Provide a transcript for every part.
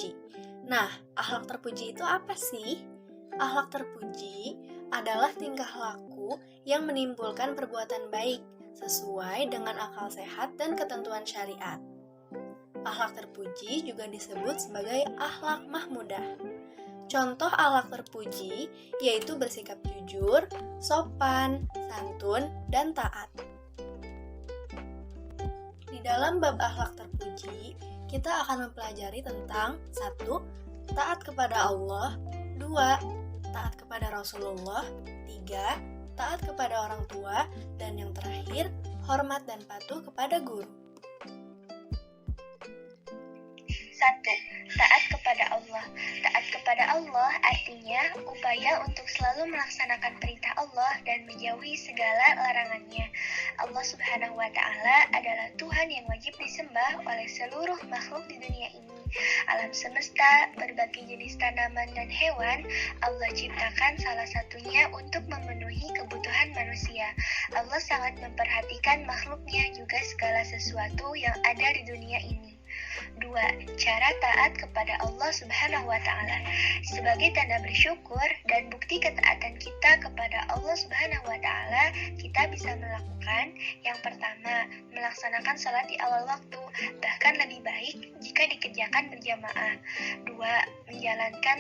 terpuji. Nah, akhlak terpuji itu apa sih? Akhlak terpuji adalah tingkah laku yang menimbulkan perbuatan baik sesuai dengan akal sehat dan ketentuan syariat. Akhlak terpuji juga disebut sebagai akhlak mahmudah. Contoh akhlak terpuji yaitu bersikap jujur, sopan, santun, dan taat. Di dalam bab akhlak terpuji, kita akan mempelajari tentang 1. Taat kepada Allah, 2. Taat kepada Rasulullah, 3. Taat kepada orang tua, dan yang terakhir, hormat dan patuh kepada guru. 1. Taat kepada Allah. Taat kepada Allah artinya upaya untuk selalu melaksanakan perintah Allah dan menjauhi segala larangannya. Allah Subhanahu wa Ta'ala adalah Tuhan yang wajib disembah oleh seluruh makhluk di dunia ini. Alam semesta, berbagai jenis tanaman dan hewan, Allah ciptakan salah satunya untuk memenuhi kebutuhan manusia. Allah sangat memperhatikan makhluknya juga segala sesuatu yang ada di dunia ini. 2. Cara taat kepada Allah Subhanahu wa Ta'ala. Sebagai tanda bersyukur dan bukti ketaatan kita kepada Allah Subhanahu wa Ta'ala, kita bisa melakukan yang pertama, melaksanakan sholat di awal waktu, bahkan lebih baik jika dikerjakan berjamaah. 2. Menjalankan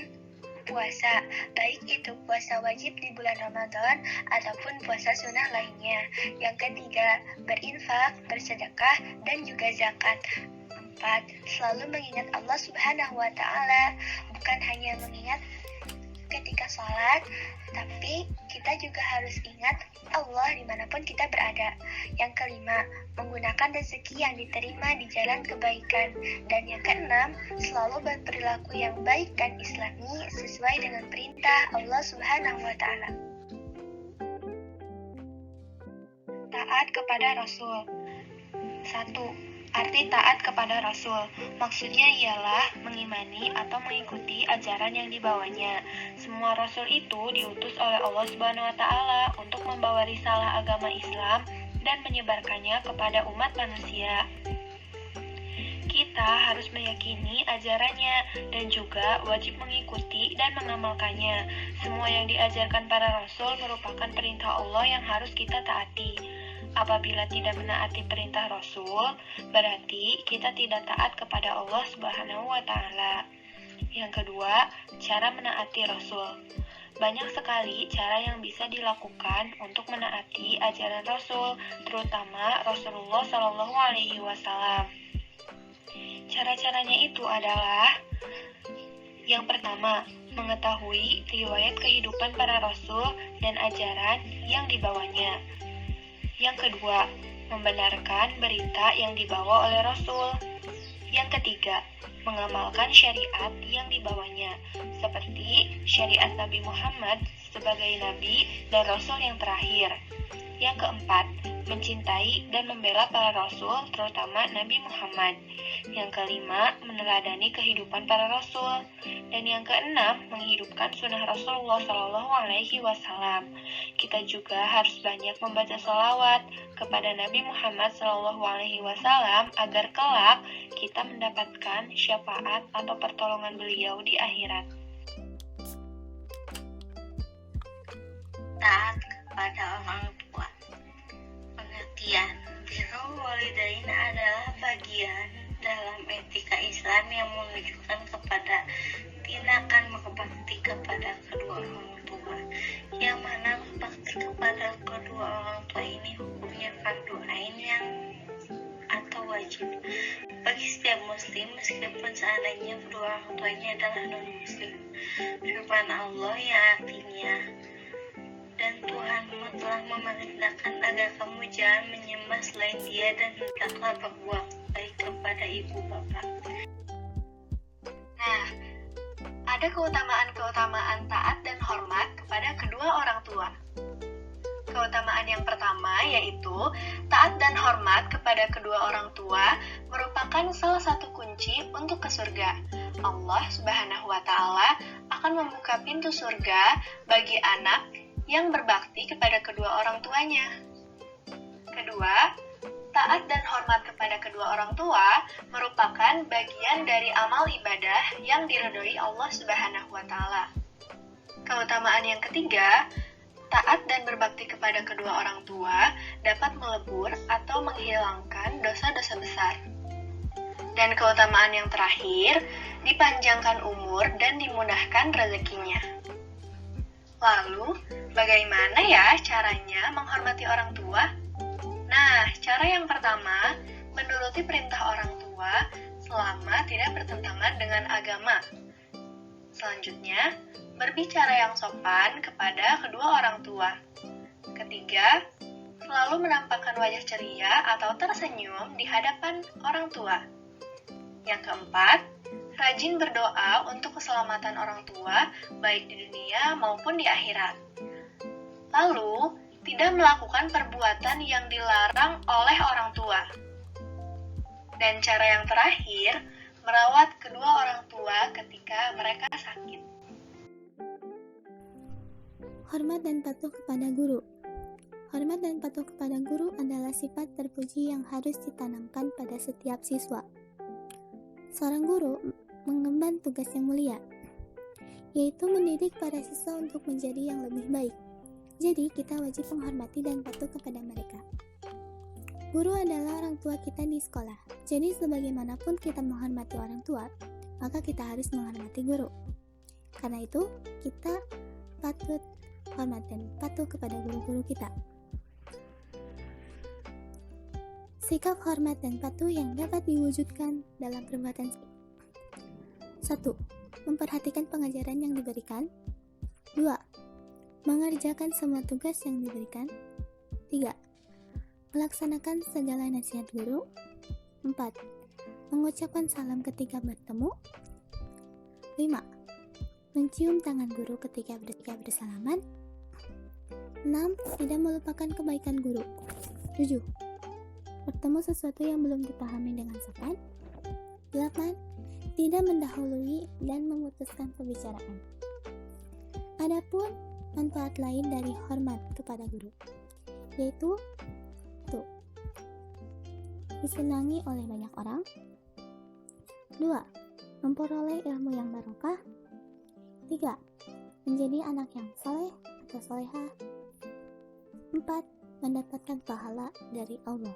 puasa, baik itu puasa wajib di bulan Ramadan ataupun puasa sunnah lainnya. Yang ketiga, berinfak, bersedekah, dan juga zakat. 4. Selalu mengingat Allah Subhanahu wa Ta'ala, bukan hanya mengingat ketika sholat, tapi kita juga harus ingat Allah dimanapun kita berada. Yang kelima, menggunakan rezeki yang diterima di jalan kebaikan. Dan yang keenam, selalu berperilaku yang baik dan islami sesuai dengan perintah Allah Subhanahu wa Ta'ala. Taat kepada Rasul. 1. Arti taat kepada Rasul, maksudnya ialah mengimani atau mengikuti ajaran yang dibawanya. Semua Rasul itu diutus oleh Allah Subhanahu wa Ta'ala untuk membawa risalah agama Islam dan menyebarkannya kepada umat manusia. Kita harus meyakini ajarannya dan juga wajib mengikuti dan mengamalkannya. Semua yang diajarkan para Rasul merupakan perintah Allah yang harus kita taati. Apabila tidak menaati perintah Rasul, berarti kita tidak taat kepada Allah Subhanahu wa Ta'ala. Yang kedua, cara menaati Rasul. Banyak sekali cara yang bisa dilakukan untuk menaati ajaran Rasul, terutama Rasulullah Shallallahu Alaihi Wasallam. Cara-caranya itu adalah: yang pertama, mengetahui riwayat kehidupan para Rasul dan ajaran yang dibawanya. Yang kedua, membenarkan berita yang dibawa oleh Rasul. Yang ketiga, mengamalkan syariat yang dibawanya, seperti syariat Nabi Muhammad sebagai Nabi dan Rasul yang terakhir. Yang keempat, mencintai dan membela para Rasul, terutama Nabi Muhammad. Yang kelima, meneladani kehidupan para Rasul. Dan yang keenam, menghidupkan sunnah Rasulullah Shallallahu Alaihi Wasallam. Kita juga harus banyak membaca sholawat kepada Nabi Muhammad Shallallahu Alaihi Wasallam agar kelak kita mendapatkan syafaat atau pertolongan beliau di akhirat. Taat kepada orang tua. Pengertian birrul walidain adalah bagian dalam etika Islam yang menunjukkan kepada tindakan berbakti kepada kedua orang tua, yang mana berbakti kepada kedua orang tua ini hukumnya fardu ain yang atau wajib bagi setiap muslim meskipun seandainya kedua orang tuanya adalah non-muslim. Firman Allah yang artinya, dan Tuhanmu telah memerintahkan agar kamu jangan menyembah selain Dia dan hendaklah berbuat baik kepada ibu bapak. Nah, ada keutamaan-keutamaan taat dan hormat kepada kedua orang tua. Keutamaan yang pertama yaitu taat dan hormat kepada kedua orang tua merupakan salah satu kunci untuk ke surga. Allah Subhanahu wa Ta'ala akan membuka pintu surga bagi anak yang berbakti kepada kedua orang tuanya. Kedua, Taat dan hormat kepada kedua orang tua merupakan bagian dari amal ibadah yang diridhoi Allah Subhanahu wa Ta'ala. Keutamaan yang ketiga, taat dan berbakti kepada kedua orang tua dapat melebur atau menghilangkan dosa-dosa besar. Dan keutamaan yang terakhir, dipanjangkan umur dan dimudahkan rezekinya. Lalu, bagaimana ya caranya menghormati orang tua? Nah, cara yang pertama, menuruti perintah orang tua selama tidak bertentangan dengan agama. Selanjutnya, berbicara yang sopan kepada kedua orang tua. Ketiga, selalu menampakkan wajah ceria atau tersenyum di hadapan orang tua. Yang keempat, rajin berdoa untuk keselamatan orang tua, baik di dunia maupun di akhirat. Lalu, tidak melakukan perbuatan yang dilarang oleh orang tua. Dan cara yang terakhir, merawat kedua orang tua ketika mereka sakit. Hormat dan patuh kepada guru. Hormat dan patuh kepada guru adalah sifat terpuji yang harus ditanamkan pada setiap siswa. Seorang guru mengemban tugas yang mulia, yaitu mendidik para siswa untuk menjadi yang lebih baik. Jadi, kita wajib menghormati dan patuh kepada mereka. Guru adalah orang tua kita di sekolah. Jadi, sebagaimanapun kita menghormati orang tua, maka kita harus menghormati guru. Karena itu, kita patut hormat dan patuh kepada guru-guru kita. Sikap hormat dan patuh yang dapat diwujudkan dalam perbuatan. 1. Memperhatikan pengajaran yang diberikan. 2. Mengerjakan semua tugas yang diberikan. 3. Melaksanakan segala nasihat guru. 4. Mengucapkan salam ketika bertemu. 5. Mencium tangan guru ketika bersalaman. 6. Tidak melupakan kebaikan guru. 7. Bertemu sesuatu yang belum dipahami dengan sopan. 8. Tidak mendahului dan memutuskan pembicaraan. Adapun manfaat lain dari hormat kepada guru, yaitu 1. Disenangi oleh banyak orang. 2. Memperoleh ilmu yang barokah. 3. Menjadi anak yang saleh atau salehah. 4. Mendapatkan pahala dari Allah.